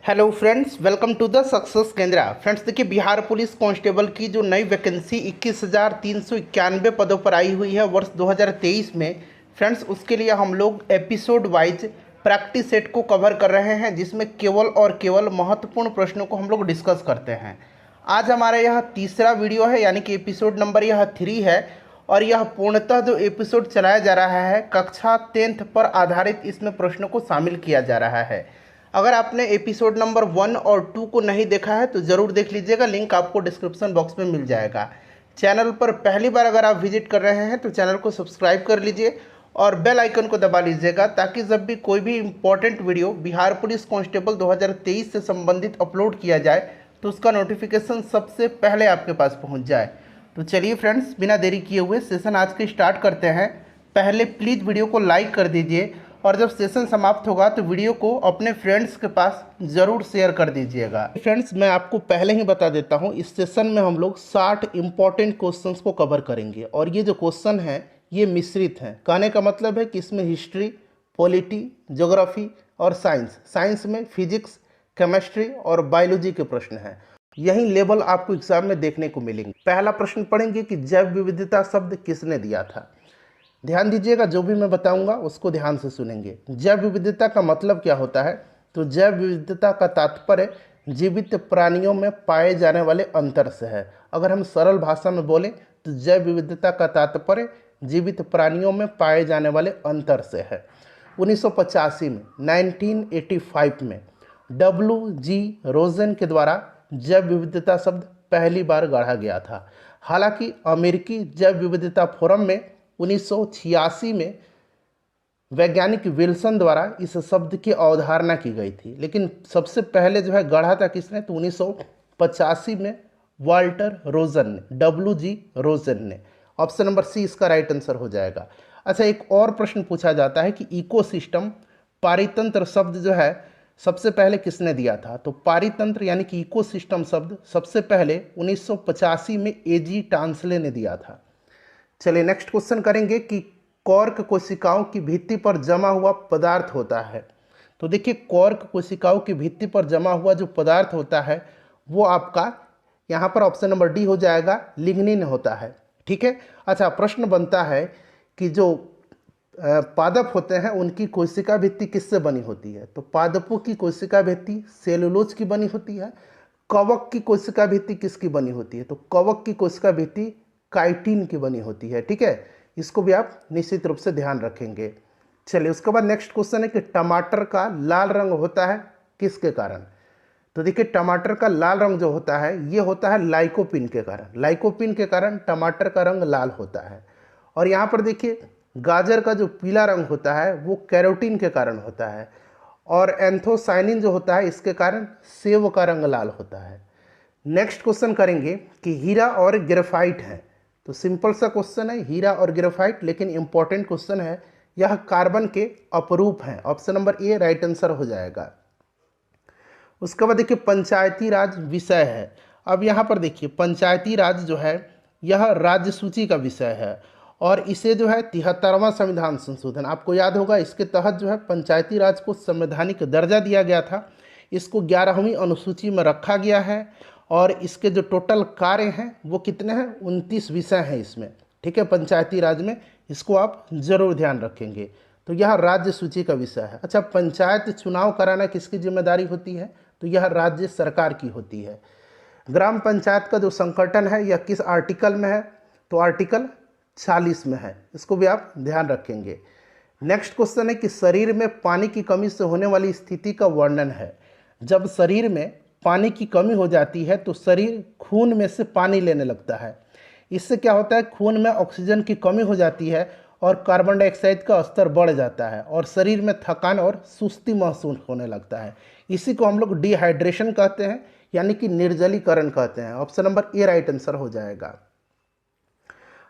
Hello friends, welcome to the success Kendra. Friends देखिए, Bihar police constable की जो नई वैकेंसी 21,391 पदों पर आई हुई है वर्ष 2023 में। फ्रेंड्स उसके लिए हम लोग एपिसोड वाइज प्रैक्टिस सेट को कवर कर रहे हैं, जिसमें केवल और केवल महत्वपूर्ण प्रश्नों को हम लोग डिस्कस करते हैं। आज हमारा यह तीसरा वीडियो है, यानी कि एपिसोड नंबर यह 3 है। और यह पूर्णतः जो एपिसोड चलाया जा रहा है कक्षा 10th पर आधारित इसमें प्रश्नों को शामिल किया जा रहा है। अगर आपने एपिसोड नंबर 1 और 2 को नहीं देखा है तो ज़रूर देख लीजिएगा, लिंक आपको डिस्क्रिप्शन बॉक्स में मिल जाएगा। चैनल पर पहली बार अगर आप विजिट कर रहे हैं तो चैनल को सब्सक्राइब कर लीजिए और बेल आइकन को दबा लीजिएगा, ताकि जब भी कोई भी important video Bihar police constable 2023 से संबंधित अपलोड किया जाए तो उसका नोटिफिकेशन सबसे पहले आपके पास पहुँच जाए। तो चलिए फ्रेंड्स, बिना देरी किए हुए सेशन आज के स्टार्ट करते हैं। पहले प्लीज़ वीडियो को लाइक कर दीजिए और जब सेशन समाप्त होगा तो वीडियो को अपने फ्रेंड्स के पास ज़रूर शेयर कर दीजिएगा। फ्रेंड्स मैं आपको पहले ही बता देता हूं, इस सेशन में हम लोग 60 इम्पॉर्टेंट क्वेश्चंस को कवर करेंगे और ये जो क्वेश्चन हैं ये मिश्रित हैं। कहने का मतलब है कि इसमें हिस्ट्री, पॉलिटी, ज्योग्राफी और साइंस में फिजिक्स, केमिस्ट्री और बायोलॉजी के प्रश्न हैं। यही लेवल आपको एग्जाम में देखने को मिलेंगे। पहला प्रश्न पढ़ेंगे कि जैव विविधता शब्द किसने दिया था। ध्यान दीजिएगा, जो भी मैं बताऊंगा उसको ध्यान से सुनेंगे। जैव विविधता का मतलब क्या होता है? तो जैव विविधता का तात्पर्य जीवित प्राणियों में पाए जाने वाले अंतर से है। अगर हम सरल भाषा में बोलें तो जैव विविधता का तात्पर्य जीवित प्राणियों में पाए जाने वाले अंतर से है। 1985 में 1985 में W.G. रोजन के द्वारा जैव विविधता शब्द पहली बार गढ़ा गया था। हालांकि अमेरिकी जैव विविधता फोरम में 1986 में वैज्ञानिक विल्सन द्वारा इस शब्द की अवधारणा की गई थी, लेकिन सबसे पहले जो है गढ़ा था किसने? तो 1985 में वाल्टर रोजन ने, W.G. रोजन ने। ऑप्शन नंबर सी इसका राइट आंसर हो जाएगा। अच्छा, एक और प्रश्न पूछा जाता है कि इकोसिस्टम, पारितंत्र शब्द जो है सबसे पहले किसने दिया था? तो पारितंत्र यानी कि इकोसिस्टम शब्द सबसे पहले 1985 में A.G. टांसले ने दिया था। चलिए नेक्स्ट क्वेश्चन करेंगे कि कॉर्क कोशिकाओं की भित्ति पर जमा हुआ पदार्थ होता है। तो देखिए, कॉर्क कोशिकाओं की भित्ति पर जमा हुआ जो पदार्थ होता है वो आपका यहाँ पर ऑप्शन नंबर डी हो जाएगा, लिग्निन होता है। ठीक है। अच्छा, प्रश्न बनता है कि जो पादप होते हैं उनकी कोशिका भित्ति किससे बनी होती है? तो पादपों की कोशिका भित्ति सेलुलोज की बनी होती है। कवक की कोशिका भित्ति किसकी बनी होती है? तो कवक की कोशिका भित्ति काइटिन की बनी होती है। ठीक है, इसको भी आप निश्चित रूप से ध्यान रखेंगे। चलिए उसके बाद नेक्स्ट क्वेश्चन है कि टमाटर का लाल रंग होता है किसके कारण? तो देखिए, टमाटर का लाल रंग जो होता है ये होता है लाइकोपिन के कारण। लाइकोपिन के कारण टमाटर का रंग लाल होता है। और यहाँ पर देखिए, गाजर का जो पीला रंग होता है वो कैरोटीन के कारण होता है। और एंथोसाइनिन जो होता है इसके कारण सेब का रंग लाल होता है। नेक्स्ट क्वेश्चन करेंगे कि हीरा और ग्रेफाइट है। तो सिंपल सा क्वेश्चन है, हीरा और ग्रेफाइट, लेकिन इंपॉर्टेंट क्वेश्चन है। यह कार्बन के अपरूप हैं। Option number A right answer हो जाएगा। उसके बाद देखिए, पंचायती राज विषय है। अब यहाँ पर देखिए, पंचायती राज जो है यह राज्य सूची का विषय है और इसे जो है 73वां संविधान संशोधन, आपको याद होगा, इसके तहत जो है पंचायती राज को संवैधानिक दर्जा दिया गया था। इसको 11वीं अनुसूची में रखा गया है और इसके जो टोटल कार्य हैं वो कितने हैं? 29 विषय हैं इसमें। ठीक है, पंचायती राज में, इसको आप जरूर ध्यान रखेंगे। तो यह राज्य सूची का विषय है। अच्छा, पंचायत चुनाव कराना किसकी जिम्मेदारी होती है? तो यह राज्य सरकार की होती है। ग्राम पंचायत का जो संगठन है यह किस आर्टिकल में है? तो आर्टिकल 40 में है। इसको भी आप ध्यान रखेंगे। नेक्स्ट क्वेश्चन है कि शरीर में पानी की कमी से होने वाली स्थिति का वर्णन है। जब शरीर में पानी की कमी हो जाती है तो शरीर खून में से पानी लेने लगता है। इससे क्या होता है? खून में ऑक्सीजन की कमी हो जाती है और कार्बन डाइऑक्साइड का स्तर बढ़ जाता है और शरीर में थकान और सुस्ती महसूस होने लगता है। इसी को हम लोग डिहाइड्रेशन कहते हैं, यानी कि निर्जलीकरण कहते हैं। Option number A right answer हो जाएगा।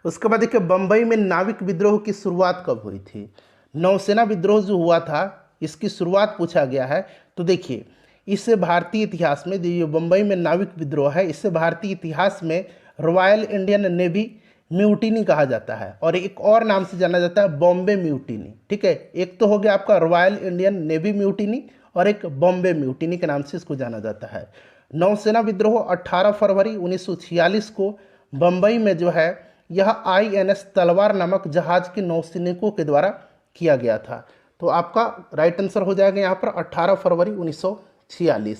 उसके बाद देखिए, बंबई में नाविक विद्रोह की शुरुआत कब हुई थी? नौसेना विद्रोह जो हुआ था इसकी शुरुआत पूछा गया है। तो देखिए, इससे भारतीय इतिहास में जो बंबई में नाविक विद्रोह है इससे भारतीय इतिहास में रॉयल इंडियन नेवी म्यूटिनी कहा जाता है और एक और नाम से जाना जाता है बॉम्बे म्यूटिनी। ठीक है, एक तो हो गया आपका रॉयल इंडियन नेवी म्यूटिनी और एक बॉम्बे म्यूटिनी के नाम से इसको जाना जाता है। नौसेना विद्रोह 18 फरवरी 1946 को बम्बई में जो है यह INS तलवार नामक जहाज के नौसैनिकों के द्वारा किया गया था। तो आपका राइट आंसर हो जाएगा यहाँ पर 18 फरवरी 1946।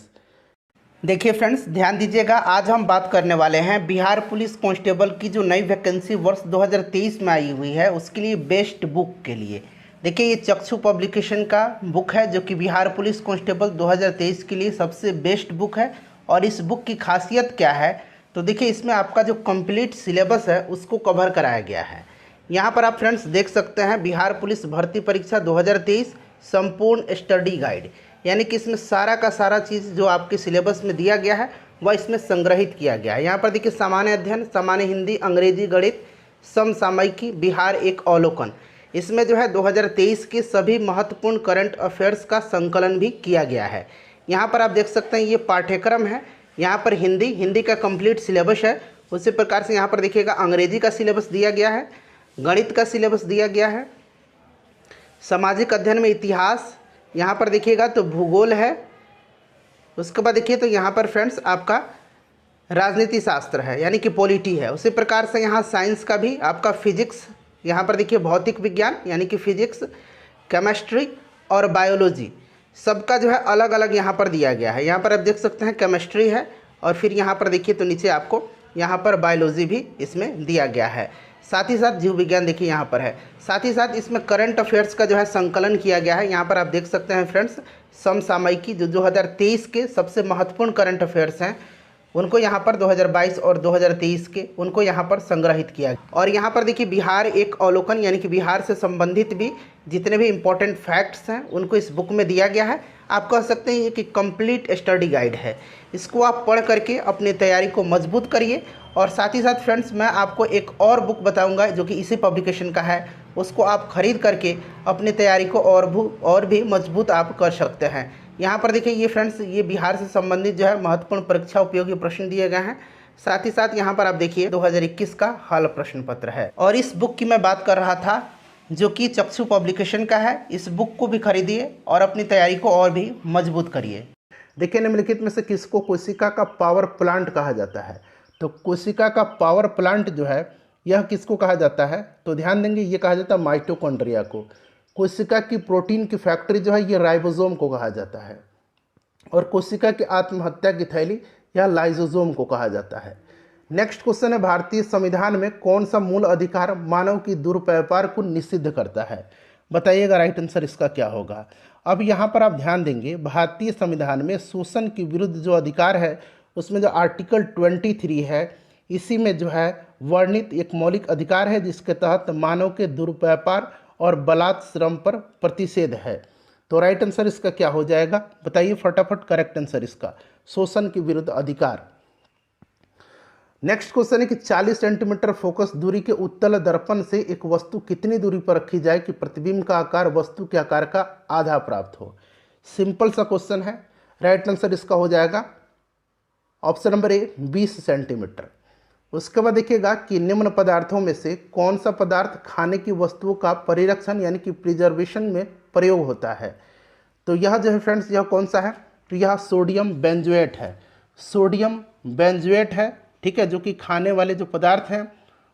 देखिए फ्रेंड्स, ध्यान दीजिएगा, आज हम बात करने वाले हैं बिहार पुलिस कांस्टेबल की जो नई वैकेंसी वर्ष 2023 में आई हुई है उसके लिए बेस्ट बुक के लिए। देखिए, ये चक्षु पब्लिकेशन का बुक है जो कि बिहार पुलिस कांस्टेबल 2023 के लिए सबसे बेस्ट बुक है। और इस बुक की खासियत क्या है, तो देखिए इसमें आपका जो कंप्लीट सिलेबस है उसको कवर कराया गया है। यहाँ पर आप फ्रेंड्स देख सकते हैं बिहार पुलिस भर्ती परीक्षा 2023 संपूर्ण स्टडी गाइड, यानी कि इसमें सारा का सारा चीज़ जो आपके सिलेबस में दिया गया है वह इसमें संग्रहित किया गया है। यहाँ पर देखिए सामान्य अध्ययन, सामान्य हिंदी, अंग्रेजी, गणित, समसामयिकी, बिहार एक अवलोकन, इसमें जो है 2023 के सभी महत्वपूर्ण करंट अफेयर्स का संकलन भी किया गया है। यहाँ पर आप देख सकते हैं ये पाठ्यक्रम है। यहाँ पर हिंदी का कंप्लीट सिलेबस है। उसी प्रकार से यहाँ पर देखिएगा अंग्रेजी का सिलेबस दिया गया है, गणित का सिलेबस दिया गया है, सामाजिक अध्ययन में इतिहास, यहाँ पर देखिएगा तो भूगोल है। उसके बाद देखिए तो यहाँ पर फ्रेंड्स आपका राजनीति शास्त्र है यानी कि पॉलिटी है। उसी प्रकार से यहाँ साइंस का भी आपका फिजिक्स, यहाँ पर देखिए भौतिक विज्ञान यानी कि फिजिक्स, केमिस्ट्री और बायोलॉजी, सबका जो है अलग अलग यहाँ पर दिया गया है। यहाँ पर आप देख सकते हैं केमिस्ट्री है और फिर यहाँ पर देखिए तो नीचे आपको यहाँ पर बायोलॉजी भी इसमें दिया गया है। साथ ही साथ जीव विज्ञान देखिए यहाँ पर है। साथ ही साथ इसमें करंट अफेयर्स का जो है संकलन किया गया है। यहाँ पर आप देख सकते हैं फ्रेंड्स समसामयिकी जो 2023 के सबसे महत्वपूर्ण करंट अफेयर्स हैं उनको यहाँ पर 2022 और 2023 के उनको यहाँ पर संग्रहित किया गया। और यहाँ पर देखिए बिहार एक अवलोकन यानी कि बिहार से संबंधित भी जितने भी इम्पोर्टेंट फैक्ट्स हैं उनको इस बुक में दिया गया है। आप कह सकते हैं ये कि कंप्लीट स्टडी गाइड है। इसको आप पढ़ करके अपनी तैयारी को मजबूत करिए। और साथ ही साथ फ्रेंड्स मैं आपको एक और बुक बताऊंगा जो कि इसी पब्लिकेशन का है, उसको आप खरीद करके अपनी तैयारी को और भी मजबूत आप कर सकते हैं। यहाँ पर देखिए ये फ्रेंड्स ये बिहार से संबंधित जो है महत्वपूर्ण परीक्षा उपयोगी प्रश्न दिए गए हैं। साथ ही साथ यहाँ पर आप देखिए 2021 का हाल प्रश्न पत्र है। और इस बुक की मैं बात कर रहा था जो कि चक्षु पब्लिकेशन का है। इस बुक को भी खरीदिए और अपनी तैयारी को और भी मजबूत करिए। देखिए निम्नलिखित में से किसको कोशिका का पावर प्लांट कहा जाता है? तो कोशिका का पावर प्लांट जो है यह किसको कहा जाता है? तो ध्यान देंगे ये कहा जाता है माइटोकॉन्ड्रिया को। कोशिका की प्रोटीन की फैक्ट्री जो है ये राइबोसोम को कहा जाता है। और कोशिका की आत्महत्या की थैली यह लाइसोसोम को कहा जाता है। नेक्स्ट क्वेश्चन है भारतीय संविधान में कौन सा मूल अधिकार मानव की दुर्व्यापार को निषिद्ध करता है? बताइएगा राइट आंसर इसका क्या होगा। अब यहाँ पर आप ध्यान देंगे भारतीय संविधान में शोषण के विरुद्ध जो अधिकार है उसमें जो आर्टिकल 23 है इसी में जो है वर्णित एक मौलिक अधिकार है जिसके तहत मानव के दुर्व्यापार और बलात् श्रम पर प्रतिषेध है। तो राइट आंसर इसका क्या हो जाएगा बताइए फटाफट। करेक्ट आंसर इसका शोषण के विरुद्ध अधिकार। नेक्स्ट क्वेश्चन है कि 40 सेंटीमीटर फोकस दूरी के उत्तल दर्पण से एक वस्तु कितनी दूरी पर रखी जाए कि प्रतिबिंब का आकार वस्तु के आकार का आधा प्राप्त हो? सिंपल सा क्वेश्चन है। राइट आंसर इसका हो जाएगा ऑप्शन नंबर ए 20 सेंटीमीटर। उसके बाद देखिएगा कि निम्न पदार्थों में से कौन सा पदार्थ खाने की वस्तुओं का परिरक्षण यानी कि प्रिजर्वेशन में प्रयोग होता है? तो यह जो है फ्रेंड्स यह कौन सा है? तो यह सोडियम बेंजोएट है। सोडियम बेंजोएट है, ठीक है, जो कि खाने वाले जो पदार्थ हैं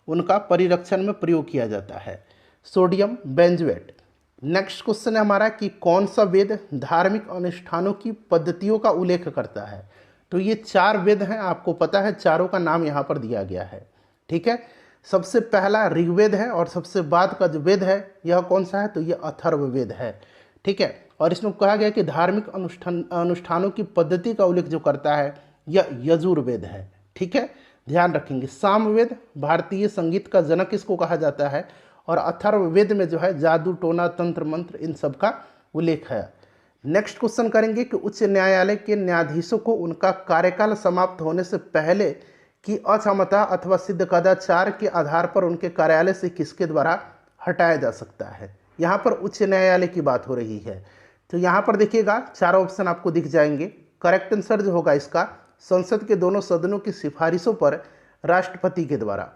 उनका परिरक्षण में प्रयोग किया जाता है, सोडियम बेंजोएट। नेक्स्ट क्वेश्चन है हमारा कि कौन सा वेद धार्मिक अनुष्ठानों की पद्धतियों का उल्लेख करता है? तो ये 4 वेद हैं, आपको पता है, चारों का नाम यहाँ पर दिया गया है, ठीक है। सबसे पहला ऋग्वेद है और सबसे बाद का जो वेद है यह कौन सा है? तो यह अथर्ववेद है, ठीक है। और इसमें कहा गया कि धार्मिक अनुष्ठानों की पद्धति का उल्लेख जो करता है यह यजुर्वेद है, ठीक है, ध्यान रखेंगे। सामवेद भारतीय संगीत का जनक इसको कहा जाता है और अथर्ववेद में जो है जादू टोना तंत्र मंत्र इन सब का उल्लेख है। नेक्स्ट क्वेश्चन करेंगे कि उच्च न्यायालय के न्यायाधीशों को उनका कार्यकाल समाप्त होने से पहले की अक्षमता अथवा सिद्ध कदाचार के आधार पर उनके कार्यालय से किसके द्वारा हटाया जा सकता है? यहाँ पर उच्च न्यायालय की बात हो रही है। तो यहाँ पर देखिएगा 4 ऑप्शन आपको दिख जाएंगे। करेक्ट आंसर जो होगा इसका संसद के दोनों सदनों की सिफारिशों पर राष्ट्रपति के द्वारा।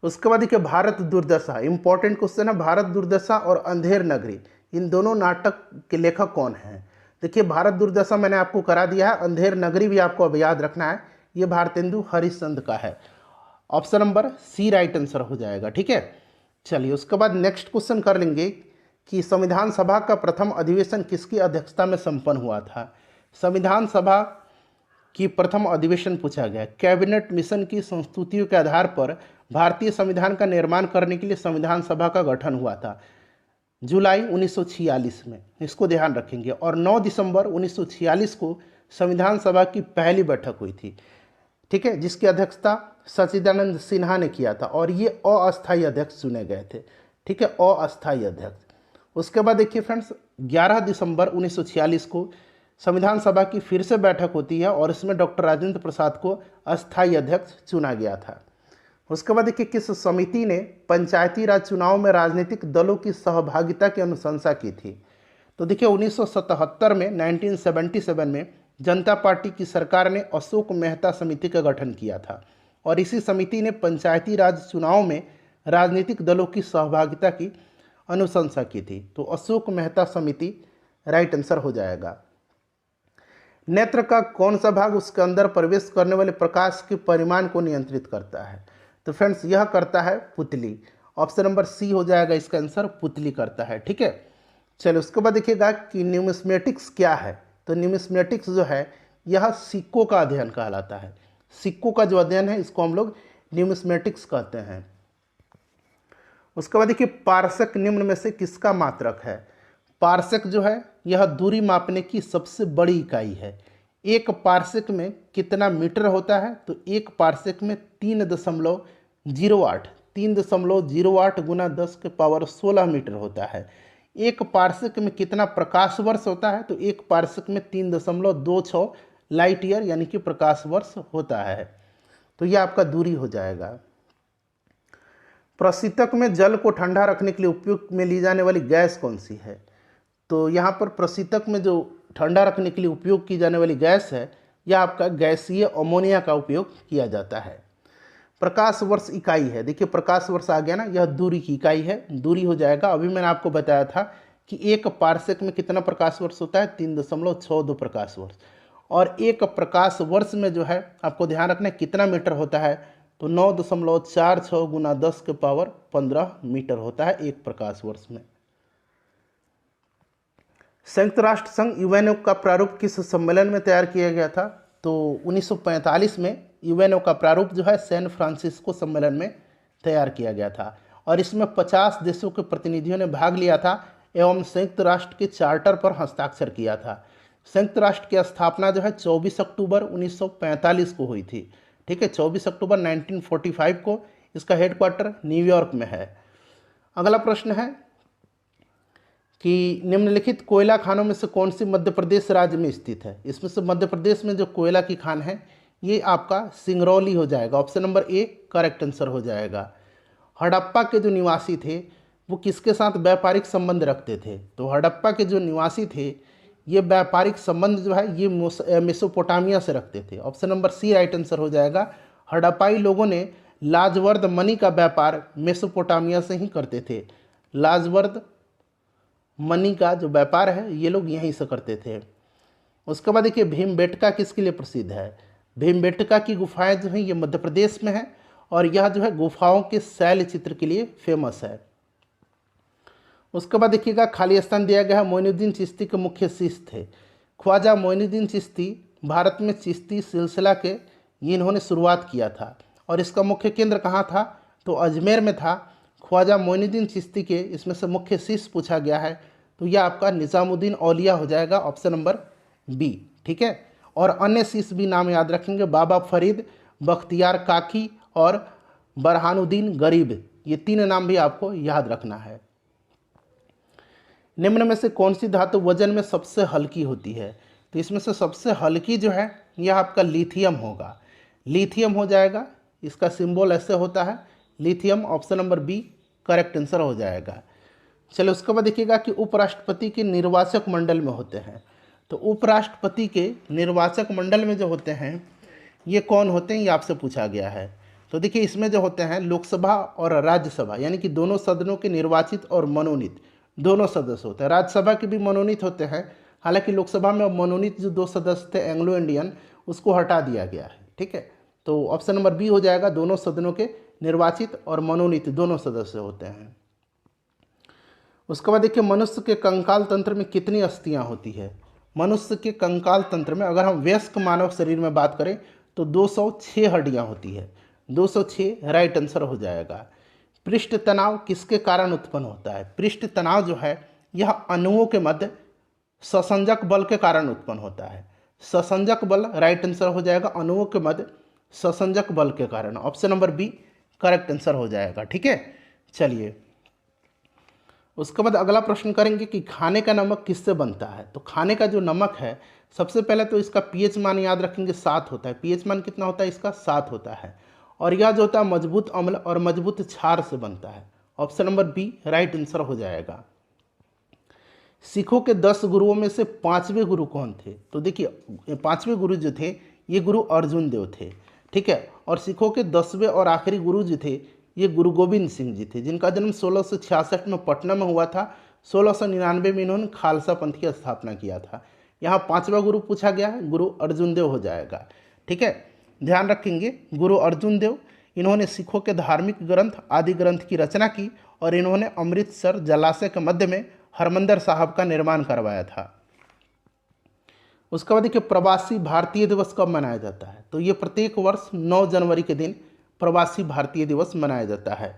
उसके बाद देखिए भारत दुर्दशा, इंपॉर्टेंट क्वेश्चन है। भारत दुर्दशा और अंधेर नगरी इन दोनों नाटक के लेखक कौन हैं? देखिए भारत दुर्दशा मैंने आपको करा दिया है, अंधेर नगरी भी आपको अब याद रखना है, ये भारतेंदु हरिश्चंद्र का है। Option number C right answer हो जाएगा। ठीक है, चलिए उसके बाद नेक्स्ट क्वेश्चन कर लेंगे कि संविधान सभा का प्रथम अधिवेशन किसकी अध्यक्षता में संपन्न हुआ था। संविधान सभा की प्रथम अधिवेशन पूछा गया। कैबिनेट मिशन की संस्तुतियों के आधार पर भारतीय संविधान का निर्माण करने के लिए संविधान सभा का गठन हुआ था जुलाई 1946 में, इसको ध्यान रखेंगे। और 9 दिसंबर 1946 को संविधान सभा की पहली बैठक हुई थी। ठीक है, जिसकी अध्यक्षता सच्चिदानंद सिन्हा ने किया था और ये अस्थायी अध्यक्ष चुने गए थे। ठीक है, अस्थायी अध्यक्ष। उसके बाद देखिए फ्रेंड्स, 11 दिसंबर 1946 को संविधान सभा की फिर से बैठक होती है और इसमें डॉक्टर राजेंद्र प्रसाद को अस्थायी अध्यक्ष चुना गया था। उसके बाद देखिए किस समिति ने पंचायती राज चुनाव में राजनीतिक दलों की सहभागिता की अनुशंसा की थी। तो देखिए 1977 में 1977 में जनता पार्टी की सरकार ने अशोक मेहता समिति का गठन किया था और इसी समिति ने पंचायती राज चुनाव में राजनीतिक दलों की सहभागिता की अनुशंसा की थी। तो अशोक मेहता समिति राइट आंसर हो जाएगा। नेत्र का कौन सा भाग उसके अंदर प्रवेश करने वाले प्रकाश के परिमाण को नियंत्रित करता है। तो फ्रेंड्स यह करता है पुतली। ऑप्शन नंबर सी हो जाएगा इसका आंसर, पुतली करता है। ठीक है, चलिए उसके बाद देखिएगा कि न्यूमिस्मेटिक्स क्या है। तो न्यूमिस्मेटिक्स जो है यह सिक्कों का अध्ययन कहलाता है। सिक्कों का जो अध्ययन है इसको हम लोग न्यूमिस्मेटिक्स कहते हैं। उसके बाद देखिए पारसेक निम्न में से किसका मात्रक है। पारसेक जो है यह दूरी मापने की सबसे बड़ी इकाई है। एक पारसेक में कितना मीटर होता है। तो एक पारसेक में 3.08 गुना 10 के पावर 16 मीटर होता है। एक पारसेक में कितना प्रकाश वर्ष होता है। तो एक पारसेक में 3.26 लाइट ईयर यानी कि प्रकाश वर्ष होता है। तो यह आपका दूरी हो जाएगा। प्रशीतक में जल को ठंडा रखने के लिए उपयोग में ली जाने वाली गैस कौन सी है। तो यहाँ पर प्रशीतक में जो ठंडा रखने के लिए उपयोग की जाने वाली गैस है यह आपका गैसीय अमोनिया का उपयोग किया जाता है। प्रकाश वर्ष इकाई है। देखिए प्रकाश वर्ष आ गया ना, यह दूरी की इकाई है, दूरी हो जाएगा। अभी मैंने आपको बताया था कि एक पारसेक में कितना प्रकाश वर्ष होता है, 3.62 प्रकाश वर्ष। और एक प्रकाश वर्ष में जो है आपको ध्यान रखना है कितना मीटर होता है। तो 9.46 गुना 10 के पावर 15 मीटर होता है एक प्रकाश वर्ष में। संयुक्त राष्ट्र संघ यूएनओ का प्रारूप किस सम्मेलन में तैयार किया गया था। तो 1945 में यूएनओ का प्रारूप जो है सैन फ्रांसिस्को सम्मेलन में तैयार किया गया था और इसमें 50 देशों के प्रतिनिधियों ने भाग लिया था एवं संयुक्त राष्ट्र के चार्टर पर हस्ताक्षर किया था। संयुक्त राष्ट्र की स्थापना जो है 24 अक्टूबर 1945 को हुई थी। ठीक है, 24 अक्टूबर 1945 को इसका हेडक्वार्टर न्यूयॉर्क में है। अगला प्रश्न है कि निम्नलिखित कोयला खानों में से कौन सी मध्य प्रदेश राज्य में स्थित है। इसमें से मध्य प्रदेश में जो कोयला की खान है ये आपका सिंगरौली हो जाएगा। Option number A correct answer हो जाएगा। हड़प्पा के जो निवासी थे वो किसके साथ व्यापारिक संबंध रखते थे। तो हड़प्पा के जो निवासी थे ये व्यापारिक संबंध जो है ये मेसोपोटामिया से रखते थे। Option number C right answer हो जाएगा। हड़प्पाई लोगों ने लाजवर्द मणि का व्यापार मेसोपोटामिया से ही करते थे। लाजवर्द मणि का जो व्यापार है ये लोग यहीं से करते थे। उसके बाद देखिए भीमबेटका किसके लिए प्रसिद्ध है। भीमबेटका की गुफाएं जो हैं ये मध्य प्रदेश में है और यह जो है गुफाओं के शैल चित्र के लिए फेमस है। उसके बाद देखिएगा खाली स्थान दिया गया है। मोइनुद्दीन चिश्ती के मुख्य शिष्य थे। ख्वाजा मोइनुद्दीन चिश्ती भारत में चिश्ती सिलसिला के इन्होंने शुरुआत किया था और इसका मुख्य केंद्र कहाँ था। तो अजमेर में था। ख्वाजा मोइनुद्दीन चिश्ती के इसमें से मुख्य शिष्य पूछा गया है तो यह आपका निज़ामुद्दीन औलिया हो जाएगा। Option number B. ठीक है, और अन्य शिष्य भी नाम याद रखेंगे, बाबा फरीद, बख्तियार काकी और बरहानुद्दीन गरीब, ये 3 नाम भी आपको याद रखना है। निम्न में से कौन सी धातु वजन में सबसे हल्की होती है। तो इसमें से सबसे हल्की जो है यह आपका लिथियम होगा। लिथियम हो जाएगा, इसका सिंबल ऐसे होता है lithium. Option number B correct answer हो जाएगा। चलो उसके बाद देखिएगा कि उपराष्ट्रपति के निर्वाचक मंडल में होते हैं। तो उपराष्ट्रपति के निर्वाचक मंडल में जो होते हैं ये कौन होते हैं ये आपसे पूछा गया है। तो देखिए इसमें जो होते हैं लोकसभा और राज्यसभा यानी कि दोनों सदनों के निर्वाचित और मनोनीत दोनों सदस्य होते हैं। राज्यसभा के भी मनोनीत होते हैं, हालांकि लोकसभा में अब मनोनीत जो 2 सदस्य थे एंग्लो इंडियन, उसको हटा दिया गया है। ठीक है, तो ऑप्शन नंबर बी हो जाएगा। दोनों सदनों के निर्वाचित और मनोनीत दोनों सदस्य होते हैं। उसके बाद देखिए, मनुष्य के कंकाल तंत्र में कितनी अस्थियां होती है? मनुष्य के कंकाल तंत्र में अगर हम वयस्क मानव शरीर में बात करें तो 206 हड्डियां होती है। 206 राइट आंसर हो जाएगा। पृष्ठ तनाव किसके कारण उत्पन्न होता है? पृष्ठ तनाव जो है यह अणुओं के मध्य ससंजक बल के कारण उत्पन्न होता है। ससंजक बल राइट आंसर हो जाएगा, अणुओं के मध्य ससंजक बल के कारण। Option number B correct answer हो जाएगा। ठीक है, चलिए उसके बाद अगला प्रश्न करेंगे कि खाने का नमक किससे बनता है? तो खाने का जो नमक है, सबसे पहले तो इसका पीएच मान याद रखेंगे 7 होता है। पीएच मान कितना होता है इसका? 7 होता है। और यह जो होता है मजबूत अम्ल और मजबूत क्षार से बनता है। Option number B right answer हो जाएगा। सिखों के 10 गुरुओं में से 5वें गुरु कौन थे? तो देखिए 5वें गुरु जो थे ये गुरु अर्जुन देव थे। ठीक है, और सिखों के 10वें और आखिरी गुरु जो थे ये गुरु गोविंद सिंह जी थे, जिनका जन्म 1666 में पटना में हुआ था। 1699 में इन्होंने खालसा पंथ की स्थापना किया था। यहाँ 5वां गुरु पूछा गया है, गुरु अर्जुन देव हो जाएगा। ठीक है, ध्यान रखेंगे गुरु अर्जुन देव, इन्होंने सिखों के धार्मिक ग्रंथ आदि ग्रंथ की रचना की और इन्होंने अमृतसर जलाशय के मध्य में हरमंदिर साहब का निर्माण करवाया था। उसके बाद देखिए, प्रवासी भारतीय दिवस कब मनाया जाता है? तो ये प्रत्येक वर्ष 9 जनवरी के दिन प्रवासी भारतीय दिवस मनाया जाता है।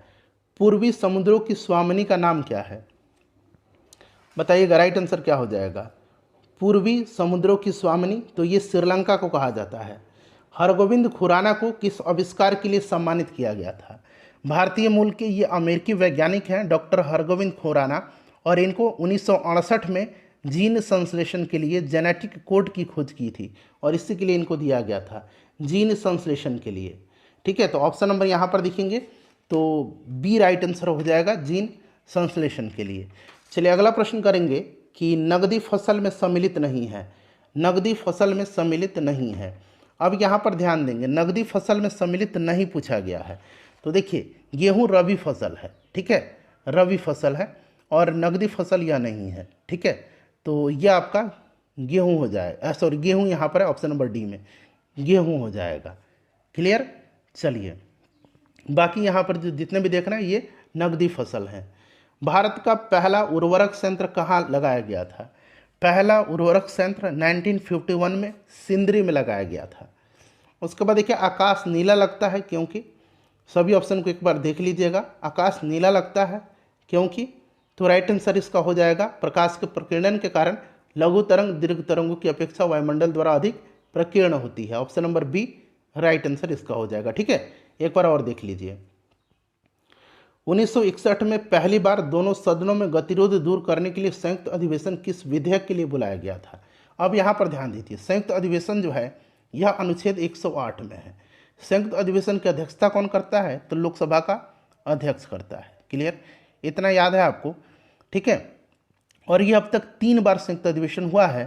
पूर्वी समुद्रों की स्वामिनी का नाम क्या है? बताइएगा राइट आंसर क्या हो जाएगा? पूर्वी समुद्रों की स्वामिनी, तो ये श्रीलंका को कहा जाता है। हरगोविंद खुराना को किस आविष्कार के लिए सम्मानित किया गया था? भारतीय मूल के ये अमेरिकी वैज्ञानिक हैं डॉक्टर हरगोविंद खुराना, और इनको 1968 में जीन संश्लेषण के लिए जेनेटिक कोड की खोज की थी और इसी के लिए इनको दिया गया था, जीन संश्लेषण के लिए। ठीक है, तो ऑप्शन नंबर यहाँ पर देखेंगे तो बी राइट आंसर हो जाएगा, जीन संश्लेषण के लिए। चलिए अगला प्रश्न करेंगे कि नकदी फसल में सम्मिलित नहीं है। नकदी फसल में सम्मिलित नहीं है। अब यहाँ पर ध्यान देंगे, नकदी फसल में सम्मिलित नहीं पूछा गया है। तो देखिए गेहूँ रबी फसल है। ठीक है, रबी फसल है और नकदी फसल यह नहीं है। ठीक है, तो यह आपका गेहूँ हो जाए, सॉरी गेहूँ यहाँ पर है, ऑप्शन नंबर डी में गेहूँ हो जाएगा। क्लियर, चलिए बाकी यहाँ पर जो जितने भी देख रहे हैं ये नकदी फसल है। भारत का पहला उर्वरक संयंत्र कहाँ लगाया गया था? पहला उर्वरक संयंत्र 1951 में सिंदरी में लगाया गया था। उसके बाद देखिए, आकाश नीला लगता है क्योंकि, सभी ऑप्शन को एक बार देख लीजिएगा। आकाश नीला लगता है क्योंकि, तो राइट आंसर इसका हो जाएगा प्रकाश के प्रकीर्णन के कारण लघु तरंग दीर्घ तरंगों की अपेक्षा वायुमंडल द्वारा अधिक प्रकीर्ण होती है। Option number B right answer इसका हो जाएगा। ठीक है, एक बार और देख लीजिए। 1961 में पहली बार दोनों सदनों में गतिरोध दूर करने के लिए संयुक्त अधिवेशन किस विधेयक के लिए बुलाया गया था? अब यहाँ पर ध्यान दीजिए, संयुक्त अधिवेशन जो है यह अनुच्छेद 108 में है। संयुक्त अधिवेशन की अध्यक्षता कौन करता है? तो लोकसभा का अध्यक्ष करता है। क्लियर, इतना याद है आपको? ठीक है, और यह अब तक 3 बार संयुक्त अधिवेशन हुआ है।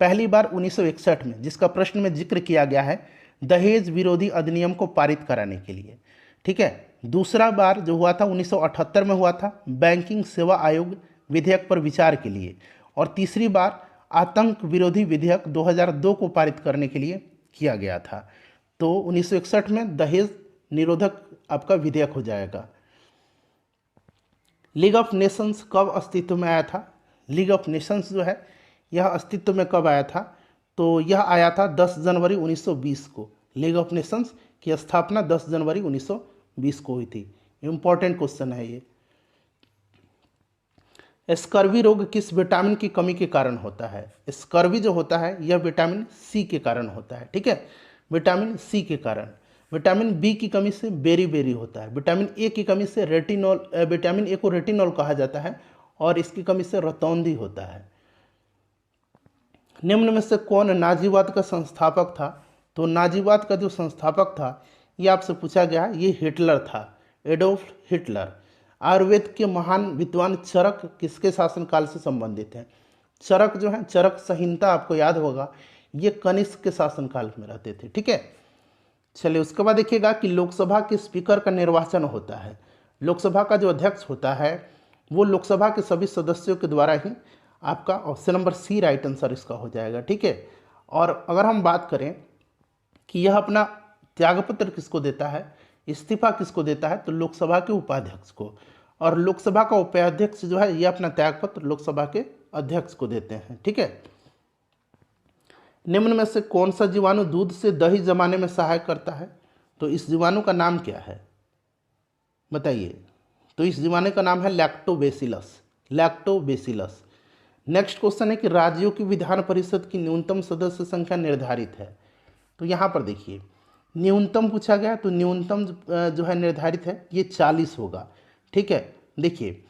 पहली बार 1961 में, जिसका प्रश्न में जिक्र किया गया है, दहेज विरोधी अधिनियम को पारित कराने के लिए। ठीक है, दूसरा बार जो हुआ था 1978 में हुआ था, बैंकिंग सेवा आयोग विधेयक पर विचार के लिए। और तीसरी बार आतंक विरोधी विधेयक 2002 को पारित करने के लिए किया गया था। तो 1961 में दहेज निरोधक आपका विधेयक हो जाएगा। लीग ऑफ नेशंस कब अस्तित्व में आया था? लीग ऑफ नेशंस जो है यह अस्तित्व में कब आया था? तो यह आया था 10 जनवरी 1920 को। लीग ऑफ नेशंस की स्थापना 10 जनवरी 1920 को हुई थी। इंपॉर्टेंट क्वेश्चन है ये। स्कर्वी रोग किस विटामिन की कमी के कारण होता है? स्कर्वी जो होता है यह विटामिन सी के कारण होता है। ठीक है, विटामिन सी के कारण। विटामिन बी की कमी से बेरी होता है। विटामिन ए की कमी से रेटिनॉल, विटामिन ए को रेटिनॉल कहा जाता है, और इसकी कमी से रतौंधी होता है। निम्न में से कौन नाजीवाद का संस्थापक था? तो नाजीवाद का जो संस्थापक था ये आपसे पूछा गया है, ये हिटलर था, एडोल्फ हिटलर। आयुर्वेद के महान विद्वान चरक किसके शासनकाल से संबंधित हैं? चरक जो है, चरक संहिता आपको याद होगा, ये कनिष्क के शासनकाल में रहते थे। ठीक है, चलिए उसके बाद देखिएगा कि लोकसभा के स्पीकर का निर्वाचन होता है। लोकसभा का जो अध्यक्ष होता है वो लोकसभा के सभी सदस्यों के द्वारा ही आपका option number C right answer इसका हो जाएगा। ठीक है, और अगर हम बात करें कि यह अपना त्यागपत्र किसको देता है, इस्तीफा किसको देता है, तो लोकसभा के उपाध्यक्ष को। और लोकसभा का उपाध्यक्ष जो है ये अपना त्यागपत्र लोकसभा के अध्यक्ष को देते हैं। ठीक है, निम्न में से कौन सा जीवाणु दूध से दही जमाने में सहायक करता है, तो इस जीवाणु का नाम क्या है बताइए। तो इस जीवाणु का नाम है लैक्टोबैसिलस, लैक्टोबैसिलस। नेक्स्ट क्वेश्चन है कि राज्यों की विधान परिषद की न्यूनतम सदस्य संख्या निर्धारित है। तो यहाँ पर देखिए न्यूनतम पूछा गया, तो न्यूनतम जो है निर्धारित है ये 40 होगा। ठीक है, देखिए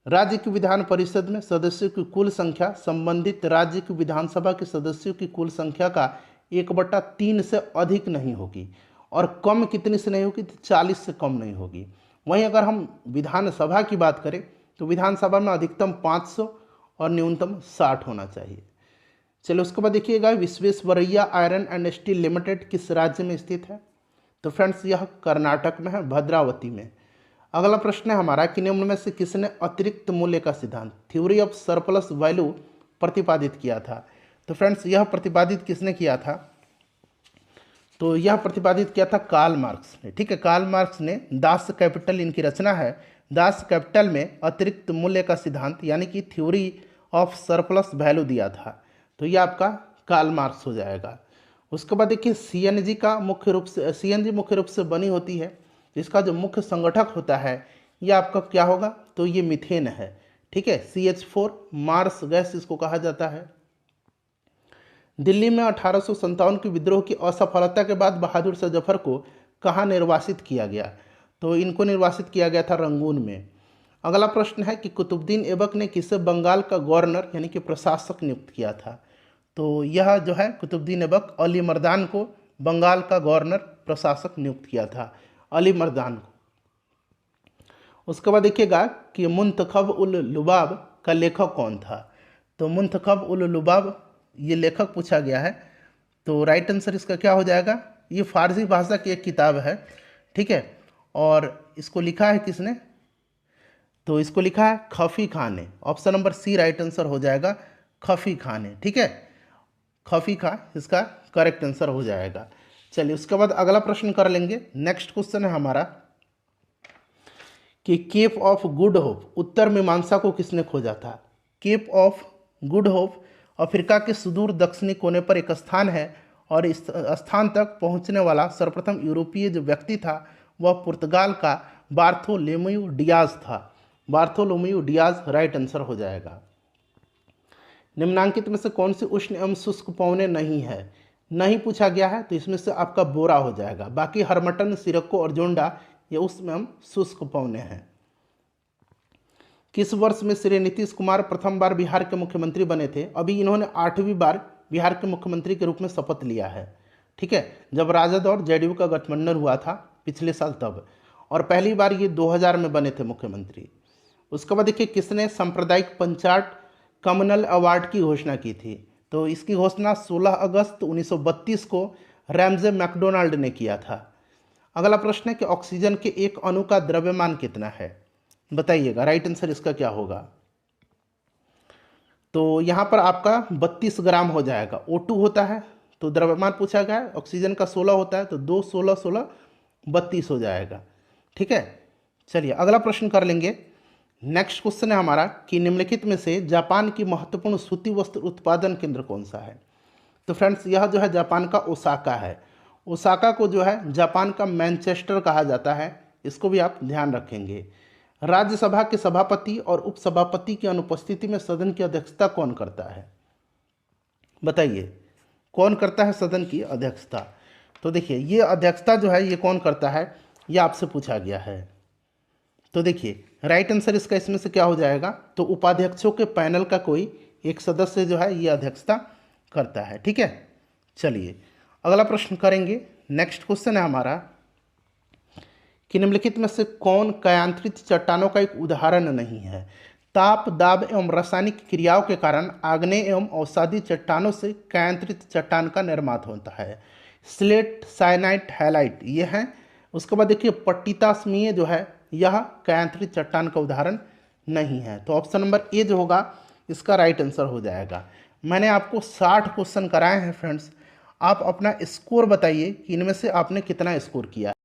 राज्य की विधान परिषद में सदस्यों की कुल संख्या संबंधित राज्य की विधानसभा के सदस्यों की कुल संख्या का 1/3 से अधिक नहीं होगी, और कम कितनी से नहीं होगी, तो 40 से कम नहीं होगी। वहीं अगर हम विधानसभा की बात करें तो विधानसभा में अधिकतम 500 और न्यूनतम 60 होना चाहिए। चलो उसके बाद देखिएगा Visvesvaraya iron and steel limited किस राज्य में स्थित है, तो फ्रेंड्स यह कर्नाटक में है, भद्रावती में। अगला प्रश्न है हमारा कि निम्न में से किसने अतिरिक्त मूल्य का सिद्धांत, थ्योरी ऑफ सरप्लस वैल्यू प्रतिपादित किया था। तो फ्रेंड्स यह प्रतिपादित किसने किया था, तो यह प्रतिपादित किया था कार्ल मार्क्स ने। ठीक है, कार्ल मार्क्स ने दास कैपिटल इनकी रचना है, दास कैपिटल में अतिरिक्त मूल्य का सिद्धांत यानी कि थ्योरी ऑफ सरप्लस वैल्यू दिया था। तो यह आपका कार्ल मार्क्स हो जाएगा। उसके बाद देखिए सीएनजी मुख्य रूप से बनी होती है, इसका जो मुख्य संगठक होता है यह आपका क्या होगा, तो ये मीथेन है। ठीक है, CH4 मार्स गैस इसको कहा जाता है। दिल्ली में 1857 के विद्रोह की असफलता के बाद बहादुर शाह जफर को कहाँ निर्वासित किया गया, तो इनको निर्वासित किया गया था रंगून में। अगला प्रश्न है कि कुतुबुद्दीन ऐबक ने किसे बंगाल का गवर्नर यानी कि प्रशासक नियुक्त किया था, तो यह जो है कुतुबुद्दीन ऐबक अली मर्दान को बंगाल का गवर्नर प्रशासक नियुक्त किया था, अली मर्दान को। उसके बाद देखिएगा कि मुंतखब उल लुबाब का लेखक कौन था, तो मुंतखब उल लुबाब ये लेखक पूछा गया है। तो राइट आंसर इसका क्या हो जाएगा, ये फारसी भाषा की एक किताब है। ठीक है, और इसको लिखा है किसने, तो इसको लिखा है खफी खान ने। Option number C right answer हो जाएगा, खफी खान ने। ठीक है, खफी खान इसका करेक्ट आंसर हो जाएगा। चलिए उसके बाद अगला प्रश्न कर लेंगे। नेक्स्ट क्वेश्चन है हमारा कि केप ऑफ गुड होप उत्तर मीमांसा को किसने खोजा था। Cape of Good Hope Africa के सुदूर दक्षिणी कोने पर एक स्थान है, और इस स्थान तक पहुंचने वाला सर्वप्रथम यूरोपीय जो व्यक्ति था वह पुर्तगाल का बार्थोलोम्यू डियाज था। बार्थोलोम्यू डियाज राइट आंसर हो जाएगा। निम्नांकित में से कौन सी उष्ण एवं शुष्क पवने नहीं है, नहीं पूछा गया है, तो इसमें से आपका बोरा हो जाएगा। बाकी हरमटन, सिरक्को और जोंडा ये उष्ण एवं शुष्क पवने हैं। किस वर्ष में श्री नीतीश कुमार प्रथम बार बिहार के मुख्यमंत्री बने थे, अभी इन्होंने 8वीं बार बिहार के मुख्यमंत्री के रूप में शपथ लिया है। ठीक है, जब राजद और जेडीयू का गठबंधन हुआ था पिछले साल तब, और पहली बार ये 2000 में बने थे मुख्यमंत्री। उसके बाद देखिए किसने सांप्रदायिक पंचायत कम्युनल अवार्ड की घोषणा की थी, तो इसकी घोषणा 16 अगस्त 1932 को रैमजे मैकडोनाल्ड ने किया था। अगला प्रश्न है कि ऑक्सीजन के एक अणु का द्रव्यमान कितना है, बताइएगा राइट आंसर इसका क्या होगा। तो यहाँ पर आपका 32 ग्राम हो जाएगा। O2 होता है तो द्रव्यमान पूछा गया है, ऑक्सीजन का 16 होता है तो 2 16 16 32 हो जाएगा। ठीक है, चलिए अगला प्रश्न कर लेंगे। नेक्स्ट क्वेश्चन है हमारा कि निम्नलिखित में से जापान की महत्वपूर्ण सूती वस्त्र उत्पादन केंद्र कौन सा है। तो फ्रेंड्स यह जो है जापान का ओसाका है। ओसाका को जो है जापान का मैनचेस्टर कहा जाता है, इसको भी आप ध्यान रखेंगे। राज्यसभा के सभापति और उपसभापति की अनुपस्थिति में सदन की अध्यक्षता कौन करता है, बताइए कौन करता है सदन की अध्यक्षता। तो देखिए ये अध्यक्षता जो है ये कौन करता है, ये आपसे पूछा गया है। तो देखिए राइट आंसर इसका इसमें से क्या हो जाएगा, तो उपाध्यक्षों के पैनल का कोई एक सदस्य जो है ये अध्यक्षता करता है। ठीक है, चलिए अगला प्रश्न करेंगे। नेक्स्ट क्वेश्चन है हमारा कि निम्नलिखित में से कौन कायांतरित चट्टानों का एक उदाहरण नहीं है। ताप, दाब एवं रासायनिक क्रियाओं के कारण आग्नेय एवं अवसादी चट्टानों से कायांतरित चट्टान का निर्माण होता है। स्लेट, साइनाइट, हैलाइट ये हैं। उसके बाद देखिए पट्टितास्मीय जो है यह कायांतरित चट्टान का उदाहरण नहीं है। तो ऑप्शन नंबर ए जो होगा इसका राइट आंसर हो जाएगा। मैंने आपको 60 क्वेश्चन कराए हैं फ्रेंड्स। आप अपना स्कोर बताइए कि इनमें से आपने कितना स्कोर किया।